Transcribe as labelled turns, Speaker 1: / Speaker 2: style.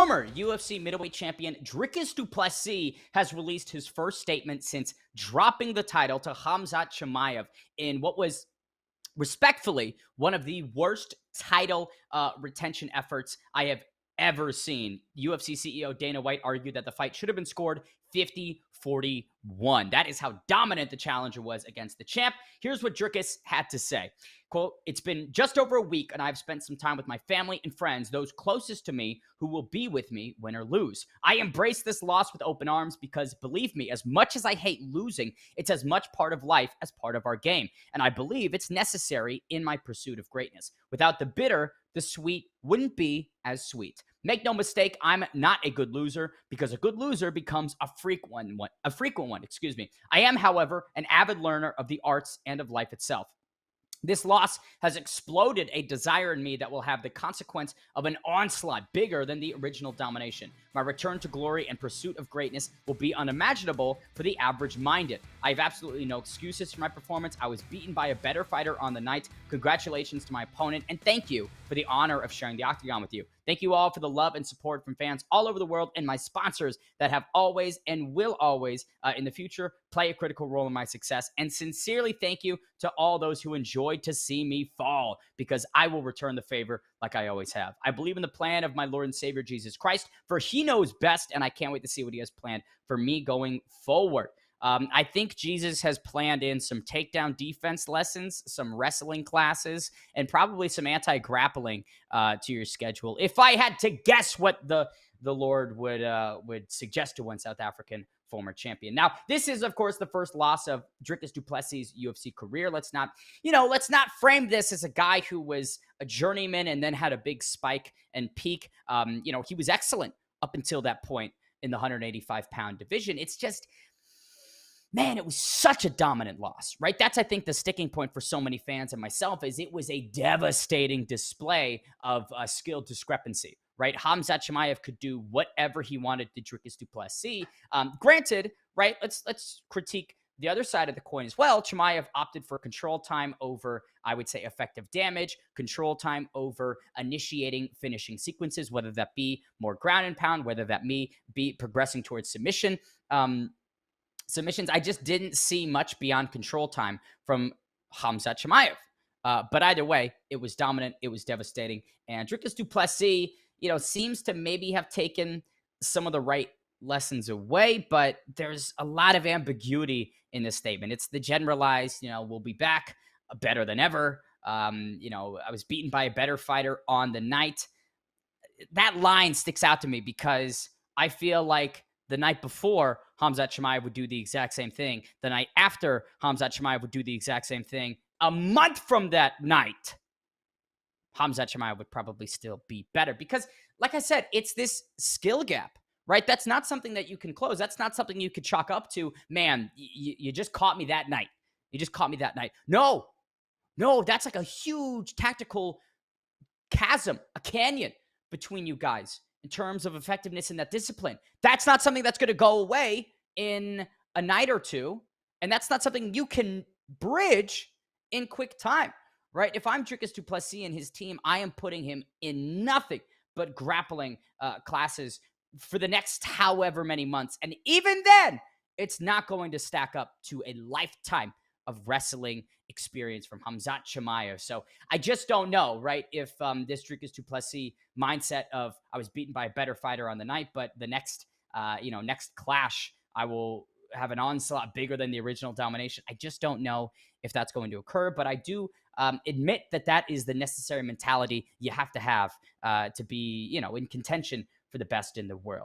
Speaker 1: Former UFC middleweight champion Dricus Du Plessis has released his first statement since dropping the title to Khamzat Chimaev in what was respectfully one of the worst title retention efforts I have ever seen. UFC CEO Dana White argued that the fight should have been scored 50-41. That is how dominant the challenger was against the champ. Here's what Dricus had to say. Quote, "It's been just over a week and I've spent some time with my family and friends, those closest to me who will be with me win or lose. I embrace this loss with open arms because, believe me, as much as I hate losing, it's as much part of life as part of our game. And I believe it's necessary in my pursuit of greatness. Without the bitter, the sweet wouldn't be as sweet. Make no mistake, I'm not a good loser because a good loser becomes a frequent one. I am, however, an avid learner of the arts and of life itself. This loss has exploded a desire in me that will have the consequence of an onslaught bigger than the original domination. My return to glory and pursuit of greatness will be unimaginable for the average-minded. I have absolutely no excuses for my performance. I was beaten by a better fighter on the night. Congratulations to my opponent, and thank you for the honor of sharing the octagon with you. Thank you all for the love and support from fans all over the world and my sponsors that have always and will always, in the future, play a critical role in my success. And sincerely thank you to all those who enjoyed to see me fall, because I will return the favor like I always have. I believe in the plan of my Lord and Savior, Jesus Christ, for he knows best, and I can't wait to see what he has planned for me going forward." I think Jesus has planned in some takedown defense lessons, some wrestling classes, and probably some anti-grappling to your schedule. If I had to guess what the Lord would suggest to one South African former champion. Now, this is, of course, the first loss of Dricus Du Plessis' UFC career. Let's not frame this as a guy who was a journeyman and then had a big spike and peak. He was excellent up until that point in the 185-pound division. It's just, man, it was such a dominant loss, right? That's, I think, the sticking point for so many fans and myself, is it was a devastating display of skill discrepancy, right? Khamzat Chimaev could do whatever he wanted to Dricus Du Plessis. Granted, right, let's critique the other side of the coin as well. Chimaev opted for control time over, I would say, effective damage, control time over initiating finishing sequences, whether that be more ground and pound, whether that be progressing towards submission. Submissions, I just didn't see much beyond control time from Khamzat Chimaev. But either way, it was dominant. It was devastating. And Dricus Du Plessis, seems to maybe have taken some of the right lessons away, but there's a lot of ambiguity in this statement. It's the generalized, we'll be back better than ever. I was beaten by a better fighter on the night. That line sticks out to me because I feel like the night before, Khamzat Chimaev would do the exact same thing. The night after, Khamzat Chimaev would do the exact same thing. A month from that night, Khamzat Chimaev would probably still be better because, like I said, it's this skill gap, right? That's not something that you can close. That's not something you could chalk up to, man, you just caught me that night. You just caught me that night. No, that's like a huge tactical chasm, a canyon between you guys in terms of effectiveness in that discipline. That's not something that's going to go away in a night or two. And that's not something you can bridge in quick time, right? If I'm Dricus Du Plessis and his team, I am putting him in nothing but grappling classes for the next however many months. And even then, it's not going to stack up to a lifetime of wrestling experience from Khamzat Chimaev. So I just don't know, right, if this Dricus Du Plessis mindset of I was beaten by a better fighter on the night, but the next clash, I will have an onslaught bigger than the original domination. I just don't know if that's going to occur, but I do admit that is the necessary mentality you have to have to be, in contention for the best in the world.